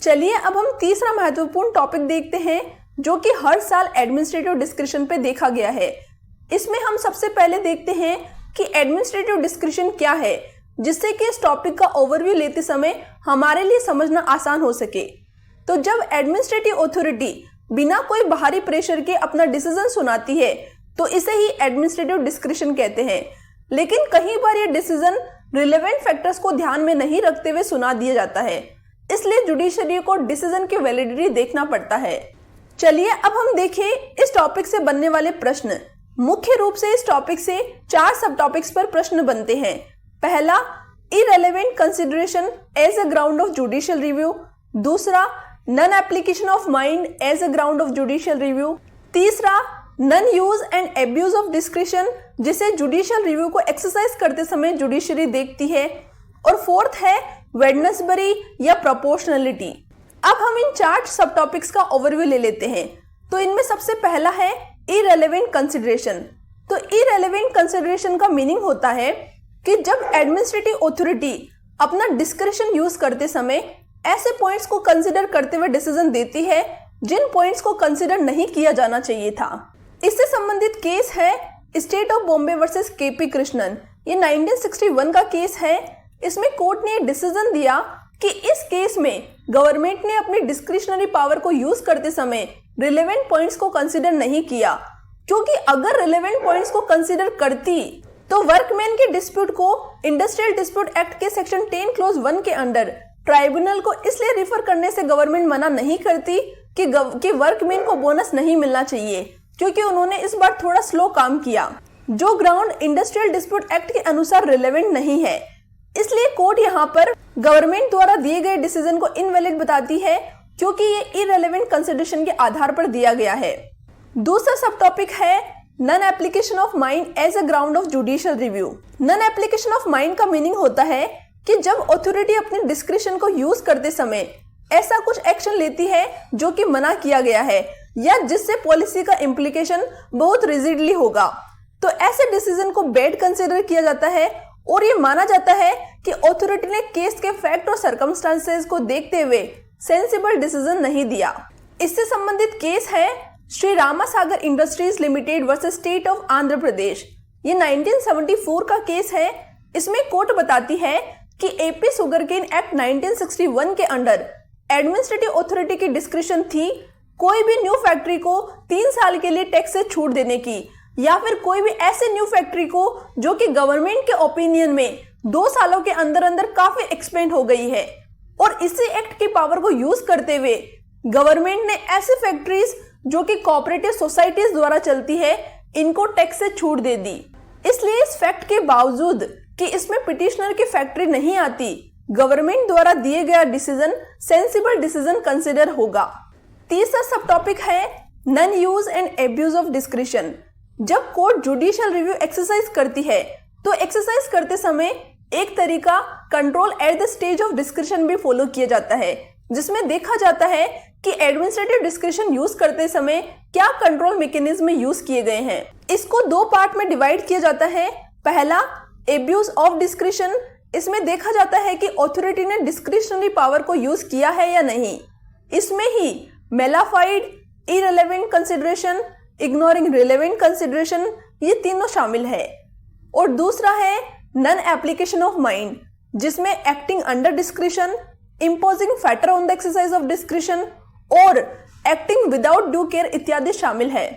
चलिए अब हम तीसरा महत्वपूर्ण टॉपिक देखते हैं जो कि हर साल एडमिनिस्ट्रेटिव डिस्क्रिशन पे देखा गया है। इसमें हम सबसे पहले देखते हैं कि एडमिनिस्ट्रेटिव डिस्क्रिशन क्या है, जिससे कि इस टॉपिक का ओवरव्यू लेते समय हमारे लिए समझना आसान हो सके। तो जब एडमिनिस्ट्रेटिव अथॉरिटी बिना कोई बाहरी प्रेशर के अपना डिसीजन सुनाती है तो इसे ही एडमिनिस्ट्रेटिव डिस्क्रिशन कहते हैं। लेकिन कई बार ये डिसीजन रिलेवेंट फैक्टर्स को ध्यान में नहीं रखते हुए सुना दिया जाता है, इसलिए जुडिशरी को डिसीजन की वैलिडिटी देखना पड़ता है। चलिए अब हम देखें इस टॉपिक से बनने वाले प्रश्न। मुख्य रूप से इस टॉपिक से 4 सब टॉपिक्स पर प्रश्न बनते हैं। पहला, irrelevant consideration as a ground of judicial review. दूसरा, non application of mind as a ground of judicial review. तीसरा, non use and abuse of discretion, जिसे जुडिशियल रिव्यू को एक्सरसाइज करते समय जुडिशरी देखती है। और फोर्थ है वेडनेसबरी या प्रोपोर्शनलिटी। अब हम इन 4 सब टॉपिक्स का ओवरव्यू ले लेते हैं। तो इनमें सबसे पहला है इररिलेवेंट कंसिडरेशन। तो इररिलेवेंट कंसिडरेशन का मीनिंग होता है कि जब एडमिनिस्ट्रेटिव अथॉरिटी अपना डिस्क्रिशन यूज करते समय ऐसे पॉइंट्स को कंसिडर करते हुए डिसीजन देती है जिन पॉइंट्स को कंसिडर नहीं किया जाना चाहिए था। इससे संबंधित केस है state of Bombay versus KP Krishnan. ये 1961 का केस है। इसमें कोर्ट ने डिसीजन दिया कि इस केस में गवर्नमेंट ने अपनी डिस्क्रिशनरी पावर को यूज करते समय रिलेवेंट पॉइंट्स को कंसिडर नहीं किया, क्योंकि अगर रिलेवेंट पॉइंट्स को कंसिडर करती तो वर्कमैन के डिस्प्यूट को इंडस्ट्रियल डिस्प्यूट एक्ट के सेक्शन 10 क्लॉज 1 के अंडर ट्राइब्यूनल को इसलिए रिफर करने से गवर्नमेंट मना नहीं करती कि वर्कमैन को बोनस नहीं मिलना चाहिए, क्योंकि उन्होंने इस बार थोड़ा स्लो काम किया, जो ग्राउंड इंडस्ट्रियल डिस्प्यूट एक्ट के अनुसार रिलेवेंट नहीं है। इसलिए कोर्ट यहाँ पर गवर्नमेंट द्वारा दिए गए डिसीजन को इनवैलिड बताती है, क्योंकि ये इररिलेवेंट कंसिडरेशन के आधार पर दिया गया है। दूसरा सब टॉपिक है non application of mind as a ground of judicial review. Non application of mind का मीनिंग होता है कि जब अथॉरिटी अपने डिस्क्रिशन को यूज करते समय ऐसा कुछ एक्शन लेती है जो कि मना किया गया है या जिससे पॉलिसी का इम्प्लीकेशन बहुत रिजिडली होगा, तो ऐसे डिसीजन को बैड कंसिडर किया जाता है और ये माना जाता है कि अथॉरिटी ने केस के फैक्ट और सर्कमस्टांसेस को देखते हुए सेंसिबल डिसीजन नहीं दिया। इससे संबंधित केस है Shri Ramasagar industries limited versus state of Andhra Pradesh. ये 1974 का केस है। इसमें कोर्ट बताती है कि एपी शुगरकेन एक्ट 1961 के अंडर एडमिनिस्ट्रेटिव अथॉरिटी की डिस्क्रिशन थी कोई भी न्यू फैक्ट्री को 3 साल के लिए टैक्स से छूट देने की, या फिर कोई भी ऐसे न्यू फैक्ट्री को जो कि गवर्नमेंट के ओपिनियन में 2 सालों के अंदर अंदर काफी एक्सपेंड हो गई है, और इसी एक्ट की पावर को यूज करते हुए गवर्नमेंट ने ऐसी फैक्ट्रीज जो कि कोऑपरेटिव सोसाइटीज द्वारा चलती है इनको टैक्स से छूट दे दी। इसलिए इस फैक्ट के बावजूद कि इसमें पिटिशनर की फैक्ट्री नहीं आती, गवर्नमेंट द्वारा दिए गया डिसीजन सेंसिबल डिसीजन कंसिडर होगा। तीसरा सब टॉपिक है non use and abuse of discretion. जब कोर्ट जुडिशियल रिव्यू एक्सरसाइज करती है तो एक्सरसाइज करते समय एक तरीका control at the stage of discretion भी फॉलो किया जाता है, जिसमें देखा जाता है कि एडमिनिस्ट्रेटिव डिस्क्रिशन यूज करते समय क्या कंट्रोल मैकेनिज्म यूज किए गए हैं। इसको 2 पार्ट में डिवाइड किया जाता है। पहला, एब्यूज ऑफ डिस्क्रिशन। इसमें देखा जाता है कि अथॉरिटी ने डिस्क्रिशनरी पावर को यूज किया है या नहीं। इसमें ही malafide, irrelevant consideration, ignoring relevant consideration, ये तीनों शामिल है। और दूसरा है नन एप्लीकेशन ऑफ माइंड, जिसमें acting under discretion, imposing factor on the exercise of discretion और एक्टिंग विदाउट ड्यू केयर इत्यादि शामिल है।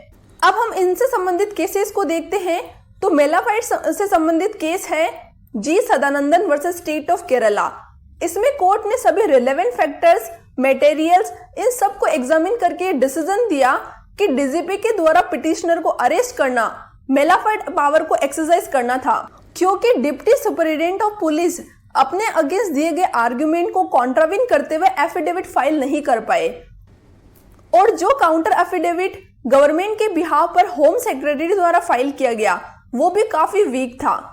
अब हम इनसे संबंधित केसेस को देखते हैं। तो मेलाफाइड से संबंधित केस है G Sadanandan versus state of Kerala. इसमें कोर्ट ने सभी रिलेवेंट फैक्टर्स, मटेरियल्स, इन सब को एग्जामिन करके डिसीजन दिया कि डीजीपी के द्वारा पिटिशनर को अरेस्ट करना मेलाफाइड पावर को एक्सरसाइज करना था, क्योंकि डिप्टी सुपरिटेंडेंट ऑफ पुलिस अपने अगेंस्ट दिए गए आर्ग्यूमेंट को कॉन्ट्राविन करते हुए एफिडेविट फाइल नहीं कर पाए, और जो काउंटर एफिडेविट गवर्नमेंट के बिहाफ पर होम सेक्रेटरी द्वारा फाइल किया गया वो भी काफी वीक था।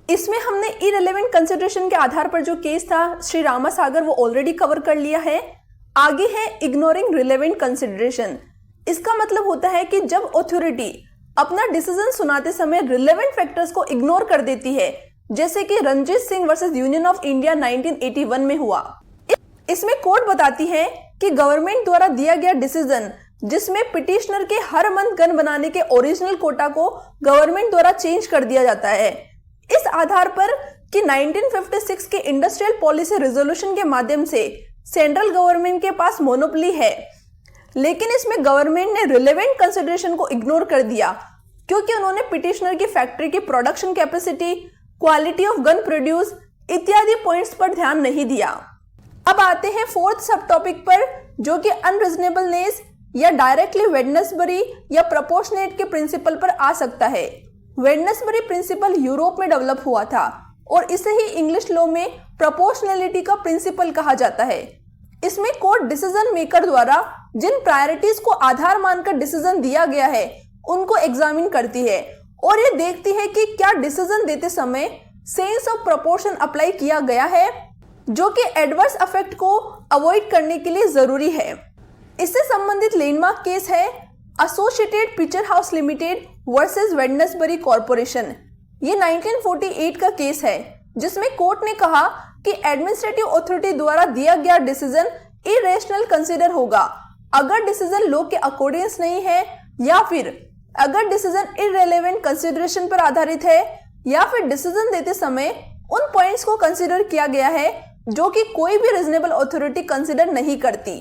इसमें हमने इररिलेवेंट कंसिडरेशन के आधार पर जो केस था श्री रामासागर, वो ऑलरेडी कवर कर लिया है। आगे है इग्नोरिंग रिलेवेंट कंसिडरेशन। इसका मतलब होता है कि जब अथॉरिटी अपना डिसीजन सुनाते समय रिलेवेंट फैक्टर्स को इग्नोर कर देती है, जैसे कि Ranjit Singh versus Union of India 1981 में हुआ। इसमें कोर्ट बताती है कि गवर्नमेंट द्वारा दिया गया डिसीजन जिसमें पिटिशनर के हर मंथ गन बनाने के ओरिजिनल कोटा को गवर्नमेंट द्वारा चेंज कर दिया जाता है, इस आधार पर कि 1956 के इंडस्ट्रियल पॉलिसी रेजोल्यूशन के माध्यम से सेंट्रल गवर्नमेंट के पास मोनोपोली है। लेकिन इसमें गवर्नमेंट ने रिलेवेंट कंसिडरेशन को इग्नोर कर दिया क्योंकि उन्होंने पिटिशनर की फैक्ट्री की production capacity, quality of gun produce इत्यादि पॉइंट्स पर ध्यान नहीं दिया। अब आते हैं फोर्थ सब टॉपिक पर, जो कि अनरीजनेबलनेस या डायरेक्टली वेडनेसबरी या प्रोपोर्शनेट के प्रिंसिपल पर आ सकता है। वेडनेसबरी प्रिंसिपल यूरोप में डेवलप हुआ था और इसे ही इंग्लिश लॉ में प्रोपोर्शनैलिटी का प्रिंसिपल कहा जाता है। इसमें कोर्ट डिसीजन मेकर द्वारा जिन प्रायोरिटीज को आधार मानकर डिसीजन दिया गया है उनको एग्जामिन करती है और ये देखती है कि क्या डिसीजन देते समय सेंस ऑफ प्रोपोर्शन अप्लाई किया गया है, जो कि एडवर्स इफेक्ट को अवॉइड करने के लिए जरूरी है। इससे संबंधित लैंडमार्क केस है associated picture house limited versus Wednesbury corporation. ये 1948 का केस है जिसमें कोर्ट ने कहा कि एडमिनिस्ट्रेटिव अथॉरिटी द्वारा दिया गया डिसीजन इरेशनल कंसीडर होगा अगर डिसीजन लॉ के अकॉर्डिंग्स नहीं है, या फिर अगर डिसीजन इररिलेवेंट कंसीडरेशन पर आधारित है, या फिर डिसीजन देते समय उन पॉइंट्स को कंसीडर किया गया है जो कि कोई भी रीजनेबल अथॉरिटी कंसीडर नहीं करती।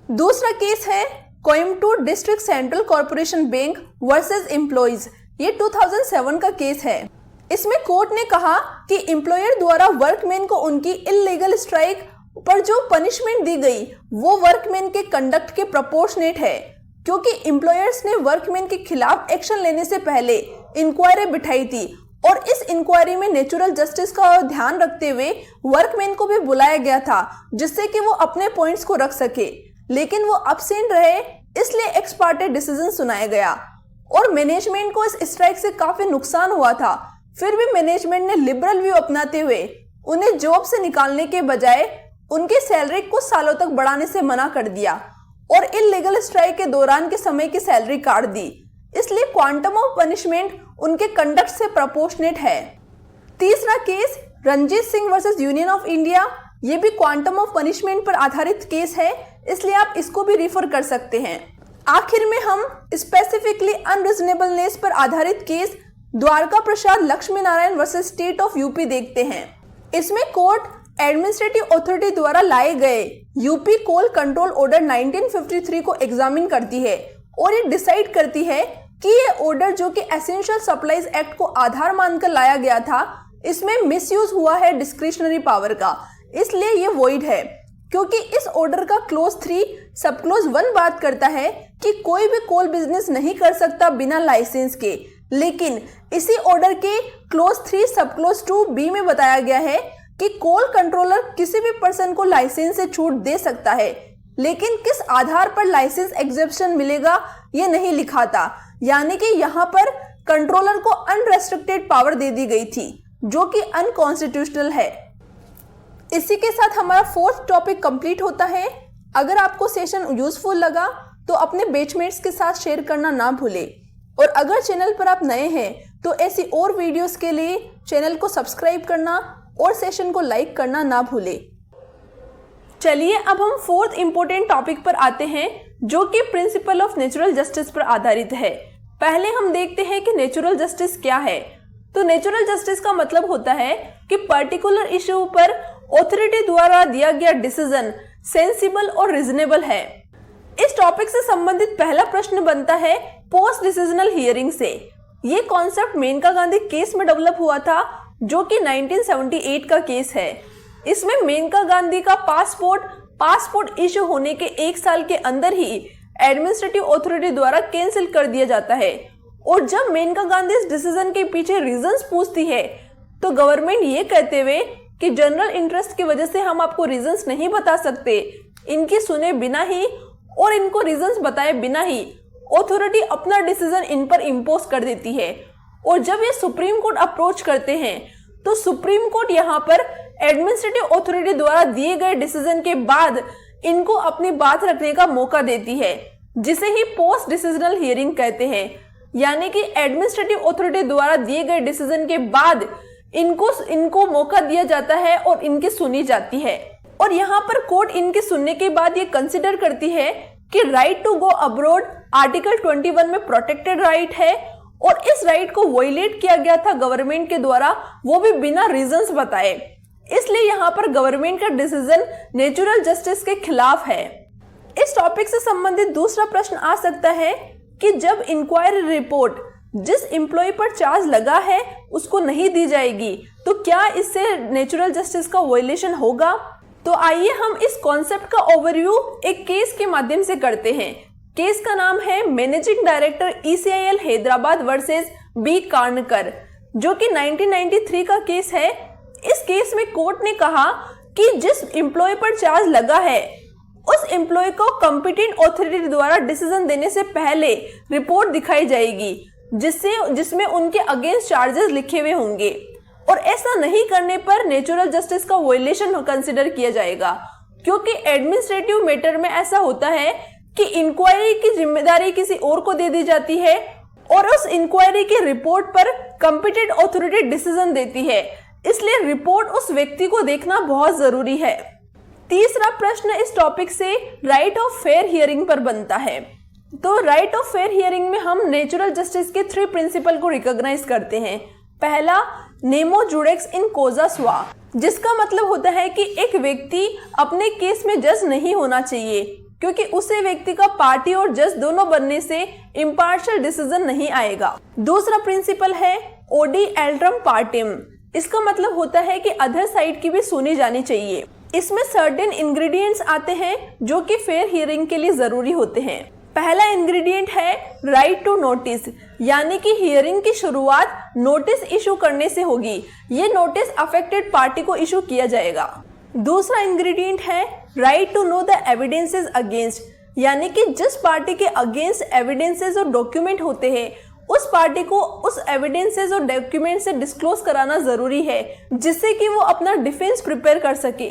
दूसरा केस है Coimbatore district central corporation bank versus employees. ये 2007 का केस है। इसमें कोर्ट ने कहा कि एम्प्लॉयर द्वारा वर्कमैन को उनकी इल्लीगल स्ट्राइक पर जो पनिशमेंट दी गई वो वर्कमैन के कंडक्ट के प्रोपोर्शनेट है, क्योंकि एम्प्लॉयर्स ने वर्कमैन के खिलाफ एक्शन लेने से पहले इंक्वायरी बिठाई थी और इस इंक्वायरी में नेचुरल जस्टिस का ध्यान रखते हुए वर्कमैन को भी बुलाया गया था जिससे कि वो अपने पॉइंट्स को रख सके, लेकिन वो अब्सेंट रहे, इसलिए एक्स पार्टे डिसीजन सुनाया गया और मैनेजमेंट को इस स्ट्राइक से काफी नुकसान हुआ था। फिर भी मैनेजमेंट ने लिबरल व्यू अपनाते हुए उन्हें जॉब से निकालने के बजाय उनकी सैलरी कुछ सालों तक बढ़ाने से मना कर दिया और इल्लीगल स्ट्राइक के दौरान के समय की सैलरी काट दी। इसलिए क्वांटम ऑफ पनिशमेंट उनके कंडक्ट से प्रोपोर्शनेट है। तीसरा case Ranjit Singh versus Union of India. ये भी क्वांटम ऑफ पनिशमेंट पर आधारित केस है, इसलिए आप इसको भी रिफर कर सकते हैं। आखिर में हम स्पेसिफिकली अनरीजनेबलनेस पर आधारित case Dwarka Prasad Lakshmi Narayan versus state of UP देखते हैं। इसमें कोर्ट एडमिनिस्ट्रेटिव अथॉरिटी द्वारा लाए गए यूपी कोल कंट्रोल ऑर्डर 1953 को एग्जामिन करती है और ये डिसाइड करती है कि ये ऑर्डर जो कि एसेंशियल सप्लाईज एक्ट को आधार मानकर लाया गया था, इसमें मिसयूज हुआ है डिस्क्रिशनरी पावर का, इसलिए ये वॉइड है। क्योंकि इस ऑर्डर का क्लोज 3 सब क्लोज 1 बात करता है कि कोई भी कोल बिजनेस नहीं कर सकता बिना लाइसेंस के, लेकिन इसी ऑर्डर के क्लोज 3 सब क्लोज 2 बी में बताया गया है कि कोल कंट्रोलर किसी भी पर्सन को लाइसेंस से छूट दे सकता है, लेकिन किस आधार पर लाइसेंस एग्जेप्शन मिलेगा ये नहीं लिखा था। यानी कि यहाँ पर कंट्रोलर को अनरेस्ट्रिक्टेड पावर दे दी गई थी जो कि अनकॉन्स्टिट्यूशनल है। इसी के साथ हमारा फोर्थ टॉपिक कंप्लीट होता है। अगर आपको सेशन यूजफुल लगा तो अपने बैचमेट्स के साथ शेयर करना ना भूलें और अगर चैनल पर आप नए हैं तो ऐसी और वीडियोस के लिए चैनल को सब्सक्राइब करना और सेशन को लाइक करना ना भूलें। चलिए अब हम फोर्थ इंपॉर्टेंट टॉपिक पर आते हैं जो कि प्रिंसिपल ऑफ नेचुरल जस्टिस पर आधारित है। पहले हम देखते हैं कि नेचुरल जस्टिस क्या है। तो नेचुरल जस्टिस का मतलब होता है कि पर्टिकुलर इश्यू पर ऑथोरिटी द्वारा दिया गया डिसीजन सेंसिबल और रीजनेबल है। इस टॉपिक से संबंधित पहला प्रश्न बनता है पोस्ट डिसीजनल हियरिंग से। ये कॉन्सेप्ट मेनका गांधी केस में डेवलप हुआ था जो कि 1978 का केस है। इसमें मेनका गांधी का पासपोर्ट इश्यू होने के 1 साल के अंदर ही एडमिनिस्ट्रेटिव अथॉरिटी द्वारा कैंसिल कर दिया जाता है और जब मेनका गांधी इस डिसीजन के पीछे रीजंस पूछती है तो गवर्नमेंट ये कहते हुए कि जनरल इंटरेस्ट की वजह से हम आपको रीजंस नहीं बता सकते, इनकी सुने बिना ही और इनको रीजंस बताए बिना ही अथॉरिटी अपना डिसीजन इन पर इम्पोज कर देती है। और जब ये सुप्रीम कोर्ट अप्रोच करते हैं तो सुप्रीम कोर्ट यहाँ पर एडमिनिस्ट्रेटिव अथॉरिटी द्वारा दिए गए डिसीजन के बाद इनको अपनी बात रखने का मौका देती है, जिसे ही पोस्ट डिसीजनल हियरिंग कहते हैं। यानी कि एडमिनिस्ट्रेटिव अथॉरिटी द्वारा दिए गए डिसीजन के बाद इनको मौका दिया जाता है और इनकी सुनी जाती है। और यहाँ पर कोर्ट इनके सुनने के बाद ये कंसिडर करती है कि right to go abroad article 21 में प्रोटेक्टेड राइट है और इस राइट को वायलेट किया गया था गवर्नमेंट के द्वारा, वो भी बिना रीजंस बताए। इसलिए यहाँ पर गवर्नमेंट का डिसीजन नेचुरल जस्टिस के खिलाफ है। इस टॉपिक से संबंधित दूसरा प्रश्न आ सकता है कि जब इंक्वायरी रिपोर्ट जिस एम्प्लॉय पर चार्ज लगा है उसको नहीं दी जाएगी तो क्या इससे नेचुरल जस्टिस का वायलेशन होगा? तो आइए हम इस कॉन्सेप्ट का ओवरव्यू एक केस के माध्यम से करते हैं। केस का नाम है managing director ECIL Hyderabad versus B Karunakar, जो कि 1993 का केस है। इस केस में कोर्ट ने कहा कि जिस एम्प्लॉय पर चार्ज लगा है उस एम्प्लॉय को कॉम्पिटेंट अथॉरिटी द्वारा डिसीजन देने से पहले रिपोर्ट दिखाई जाएगी जिसमें उनके अगेंस्ट चार्जेस लिखे हुए होंगे, और ऐसा नहीं करने पर नेचुरल जस्टिस का वायलेशन कंसिडर किया जाएगा। क्योंकि एडमिनिस्ट्रेटिव मैटर में ऐसा होता है कि इंक्वायरी की जिम्मेदारी किसी और को दे दी जाती है और उस इंक्वायरी की रिपोर्ट पर कॉम्पिटेंट अथॉरिटी डिसीजन देती है, इसलिए रिपोर्ट उस व्यक्ति को देखना बहुत जरूरी है। तीसरा प्रश्न इस टॉपिक से राइट ऑफ फेयर हियरिंग पर बनता है। तो राइट ऑफ फेयर हियरिंग में हम नेचुरल जस्टिस के 3 प्रिंसिपल को रिकॉग्नाइज करते हैं। पहला, नेमो जुडेक्स इन कोजा स्वा, जिसका मतलब होता है कि एक व्यक्ति अपने केस में जज नहीं होना चाहिए क्योंकि उसे व्यक्ति का पार्टी और जज दोनों बनने से इम्पार्शियल डिसीजन नहीं आएगा। दूसरा प्रिंसिपल है ओडी एल्ट्रम पार्टिम, इसका मतलब होता है कि अदर साइड की भी सुनी जानी चाहिए। इसमें सर्टेन इंग्रेडिएंट्स आते हैं जो कि फेयर हियरिंग के लिए जरूरी होते हैं। पहला इंग्रेडिएंट है राइट टू नोटिस, यानी कि हियरिंग की शुरुआत नोटिस इशू करने से होगी। ये नोटिस अफेक्टेड पार्टी को इशू किया जाएगा। दूसरा इंग्रेडिएंट है right to know the evidences against, यानी कि जिस पार्टी के अगेंस्ट एविडेंसेस और डॉक्यूमेंट होते हैं उस पार्टी को उस एविडेंसेस और डॉक्यूमेंट से डिस्क्लोज कराना जरूरी है जिससे कि वो अपना डिफेंस प्रिपेयर कर सके।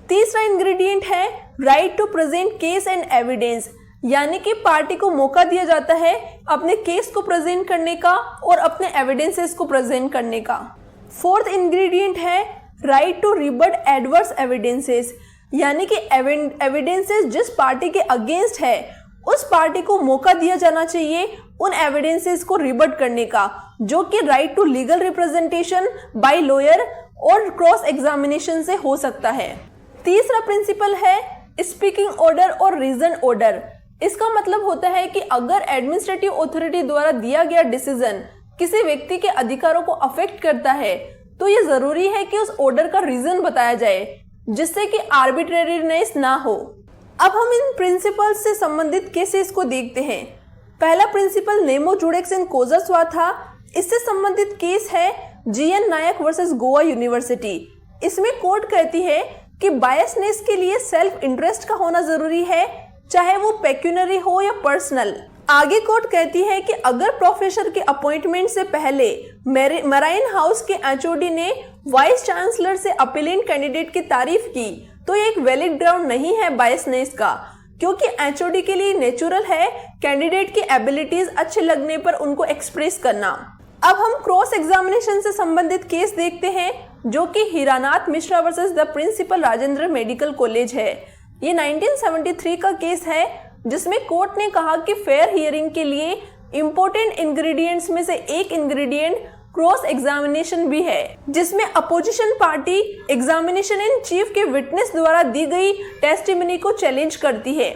तीसरा इंग्रेडिएंट है right to present case and evidence, यानी कि पार्टी को मौका दिया जाता है अपने केस को प्रेजेंट करने का और अपने एविडेंसेस को प्रेजेंट करने का। फोर्थ इंग्रेडिएंट है right to rebut adverse evidences, यानी कि एविडेंसेस जिस पार्टी के अगेंस्ट है उस पार्टी को मौका दिया जाना चाहिए उन एविडेंसेस को रिबट करने का, जो कि right to legal representation by lawyer और क्रॉस एग्जामिनेशन से हो सकता है। तीसरा प्रिंसिपल है स्पीकिंग ऑर्डर और रीजन ऑर्डर। इसका मतलब होता है कि अगर एडमिनिस्ट्रेटिव अथॉरिटी द्वारा दिया गया डिसीजन किसी व्यक्ति के अधिकारों को अफेक्ट करता है तो ये जरूरी है कि उस ऑर्डर का रीजन बताया जाए जिससे कि आर्बिट्रेरीनेस ना हो। अब हम इन प्रिंसिपल्स से संबंधित केसेस को देखते हैं। पहला प्रिंसिपल नेमो जुडेक्स इन कोजा स्वा था। इससे संबंधित केस है GN नायक वर्सेस गोवा यूनिवर्सिटी। इसमें कोर्ट कहती है कि बायसनेस के लिए सेल्फ इंटरेस्ट का होना जरूरी है, चाहे वो पेक्यूनरी हो या पर्सनल। आगे कोर्ट कहती है कि अगर प्रोफेसर के अपॉइंटमेंट से पहले मराइन हाउस के HOD ने वाइस चांसलर से अपीलेंट कैंडिडेट की तारीफ की तो ये एक वैलिड ग्राउंड नहीं है बायसनेस का, क्योंकि HOD के लिए नेचुरल है कैंडिडेट की एबिलिटीज अच्छे लगने पर उनको एक्सप्रेस करना। अब हम क्रॉस एग्जामिनेशन से संबंधित केस देखते हैं जो कि Hiranath Mishra versus the principal Rajendra medical college है। ये 1973 का केस है जिसमें कोर्ट ने कहा कि फेयर हियरिंग के लिए इंपॉर्टेंट इंग्रेडिएंट्स में से एक इंग्रेडिएंट क्रॉस एग्जामिनेशन भी है, जिसमें opposition party examination in chief के विटनेस द्वारा दी गई टेस्टिमनी को चैलेंज करती है।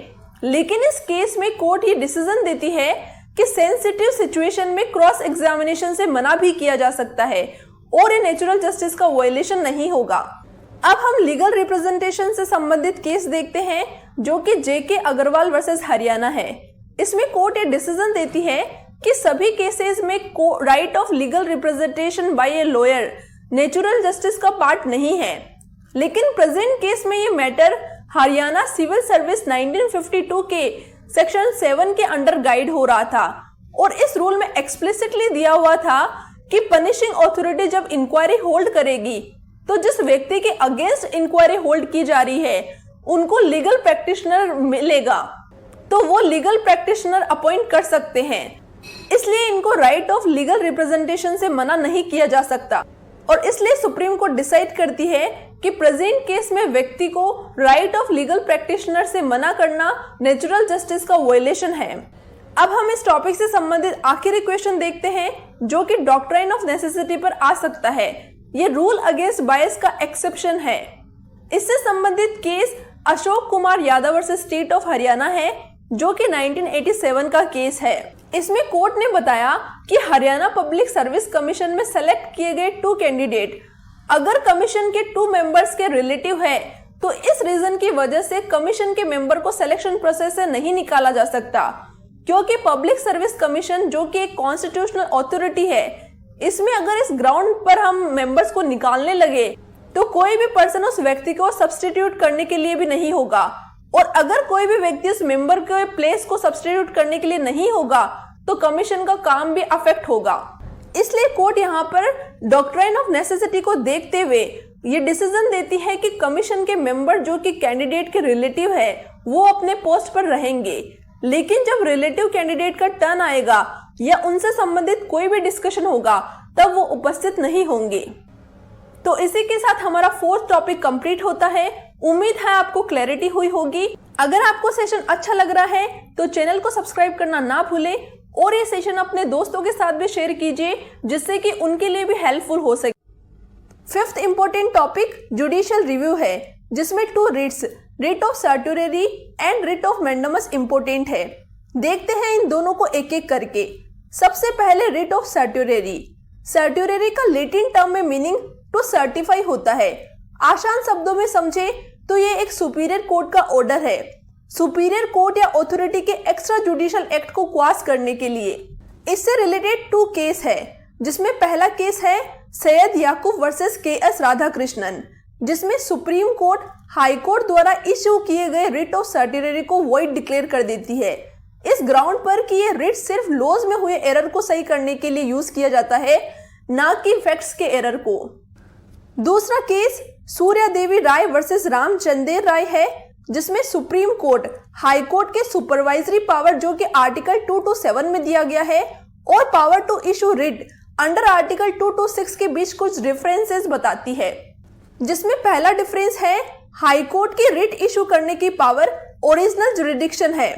लेकिन इस केस में कोर्ट ये डिसीजन देती है कि सेंसिटिव सिचुएशन में क्रॉस एग्जामिनेशन से मना भी किया जा सकता है और ये नेचुरल जस्टिस का वायलेशन नहीं होगा। अब हम लीगल रिप्रेजेंटेशन से संबंधित केस देखते हैं जो कि JK अग्रवाल वर्सेस हरियाणा है। इसमें कोर्ट ये डिसीजन देती है कि सभी केसेस में right of legal representation bye a lawyer natural justice का पार्ट नहीं है। लेकिन प्रेजेंट केस में ये मैटर हरियाणा सिविल सर्विस 1952 के सेक्शन 7 के अंडर गाइड हो रहा था और इस रूल में एक्सप्लिसिटली दिया हुआ था कि पनिशिंग अथॉरिटी जब इंक्वायरी होल्ड करेगी तो जिस व्यक्ति के अगेंस्ट इंक्वायरी होल्ड की जा रही है उनको लीगल प्रैक्टिशनर मिलेगा तो वो लीगल प्रैक्टिशनर अपॉइंट कर सकते हैं। इसलिए इनको राइट ऑफ लीगल रिप्रेजेंटेशन से मना नहीं किया जा सकता और इसलिए सुप्रीम कोर्ट डिसाइड करती है कि प्रेजेंट केस में व्यक्ति को राइट ऑफ लीगल प्रैक्टिशनर से मना करना नेचुरल जस्टिस का वायलेशन है। अब हम इस टॉपिक से संबंधित आखिरी क्वेश्चन देखते हैं जो कि डॉक्ट्राइन ऑफ नेसेसिटी पर आ सकता है। ये रूल अगेंस्ट बायस का एक्सेप्शन है। इससे संबंधित case Ashok Kumar Yadav versus state of Haryana है जो कि 1987 का केस है। इसमें कोर्ट ने बताया कि हरियाणा पब्लिक सर्विस कमीशन में सेलेक्ट किए गए 2 कैंडिडेट अगर कमीशन के 2 मेंबर्स के रिलेटिव है तो इस रीजन की वजह से कमीशन के मेंबर को सिलेक्शन प्रोसेस से नहीं निकाला जा सकता, क्योंकि पब्लिक सर्विस कमीशन जो कि एक कॉन्स्टिट्यूशनल अथॉरिटी है, इसमें अगर इस ग्राउंड पर हम मेंबर्स को निकालने लगे तो कोई भी पर्सन उस व्यक्ति को सब्स्टिट्यूट करने के लिए भी नहीं होगा, और अगर कोई भी व्यक्ति उस मेंबर के प्लेस को सब्स्टिट्यूट करने के लिए नहीं होगा तो कमीशन का काम भी अफेक्ट होगा। इसलिए कोर्ट यहाँ पर डॉक्ट्राइन ऑफ नेसेसिटी को देखते हुए ये डिसीजन देती है कि कमीशन के मेंबर जो कि कैंडिडेट के रिलेटिव है वो अपने पोस्ट पर रहेंगे, लेकिन जब रिलेटिव कैंडिडेट का टर्न आएगा या उनसे संबंधित कोई भी डिस्कशन होगा तब वो उपस्थित नहीं होंगे। तो इसी के साथ हमारा 4th टॉपिक कंप्लीट होता है। उम्मीद है आपको क्लैरिटी हुई होगी। अगर आपको सेशन अच्छा लग रहा है तो चैनल को सब्सक्राइब करना ना भूलें और ये सेशन अपने दोस्तों के साथ भी शेयर कीजिए जिससे कि उनके लिए भी हेल्पफुल हो सके। 5th important topic judicial review है जिसमें 2 writs, writ of certiorari and writ of mandamus important है। देखते हैं इन दोनों को एक एक करके। सबसे पहले रिट ऑफ सर्ट्यूरेरी। सर्ट्यूरेरी का लैटिन टर्म में मीनिंग टू सर्टिफाई होता है। आसान शब्दों में समझे तो ये एक सुपीरियर कोर्ट का ऑर्डर है, सुपीरियर कोर्ट या अथॉरिटी के एक्स्ट्रा जुडिशियल एक्ट को क्वाश करने के लिए। इससे रिलेटेड 2 केस है जिसमें पहला केस है सैयद याकूब वर्सेस के.एस. राधाकृष्णन, जिसमें सुप्रीम कोर्ट हाई कोर्ट द्वारा इश्यू किए गए रिट ऑफ सर्ट्यूरेरी को वॉइड डिक्लेयर कर देती है इस ग्राउंड पर कि ये रिट सिर्फ लॉज में हुए एरर को सही करने के लिए यूज किया जाता है, ना कि फैक्ट्स के एरर को। दूसरा केस सूर्या देवी राय वर्सेस रामचंदेर राय है जिसमें सुप्रीम कोर्ट हाई कोर्ट के सुपरवाइजरी पावर जो कि आर्टिकल 227 में दिया गया है और power to issue writ under article 226 के बीच कुछ डिफरेंसेस बताती है, जिसमें पहला डिफरेंस है हाई कोर्ट की रिट इशू करने की पावर ओरिजिनल जुरिडिक्शन है।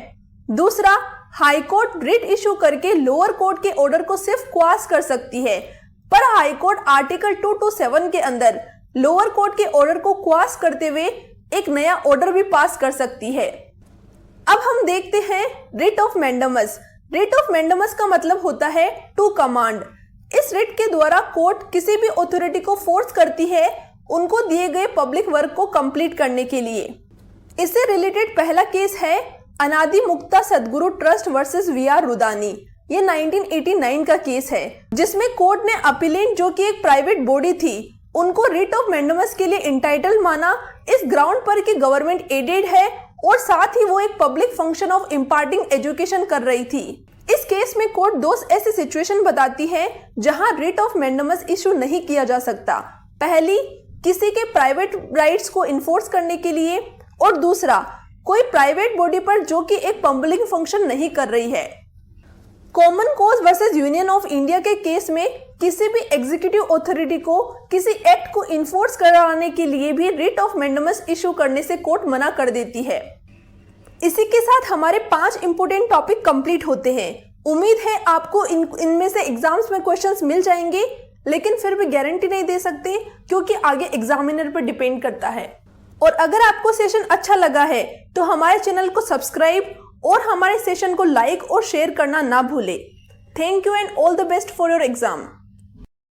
दूसरा, हाई कोर्ट रिट इशू करके लोअर कोर्ट के ऑर्डर को सिर्फ क्वाश कर सकती है, पर हाई कोर्ट आर्टिकल 227 के अंदर लोअर कोर्ट के ऑर्डर को क्वाश करते हुए एक नया ऑर्डर भी पास कर सकती है। अब हम देखते हैं writ of mandamus. Writ of mandamus का मतलब होता है टू कमांड। इस रिट के द्वारा कोर्ट किसी भी अथॉरिटी को फोर्स करती है उनको दिए गए पब्लिक वर्क को कंप्लीट करने के लिए। इससे रिलेटेड पहला केस है अनादि मुक्ता सदगुरु ट्रस्ट वर्सेस वी.आर. रुदानी। ये 1989 का केस है जिसमें कोर्ट ने अपीलेंट जो कि एक प्राइवेट बॉडी थी उनको रिट ऑफ मैंडेमस के लिए इंटाइटल माना इस ग्राउंड पर कि गवर्नमेंट एडेड है और साथ ही वो एक public function of imparting education कर रही थी। इस केस में कोर्ट 2 ऐसी सिचुएशन बताती है जहां रिट ऑफ मैंडेमस इशू नहीं किया जा सकता। पहली, किसी के प्राइवेट राइट्स को इन्फोर्स करने के लिए, और दूसरा, कोई प्राइवेट बॉडी पर जो कि एक पब्लिक फंक्शन नहीं कर रही है। Common cause versus Union of India के केस में किसी भी एग्जीक्यूटिव अथॉरिटी को किसी एक्ट को इन्फोर्स कराने के लिए भी रिट ऑफ मैंडेमस इशू करने से कोर्ट मना कर देती है। इसी के साथ हमारे 5 इंपोर्टेंट टॉपिक कंप्लीट होते हैं। उम्मीद है आपको इनमें से एग्जाम्स में क्वेश्चंस मिल जाएंगे, लेकिन फिर भी गारंटी नहीं दे सकते क्योंकि आगे एग्जामिनर पर डिपेंड करता है। और अगर आपको सेशन अच्छा लगा है तो हमारे चैनल को सब्सक्राइब और हमारे सेशन को लाइक और शेयर करना ना भूलें। Thank you and all the best for your exam.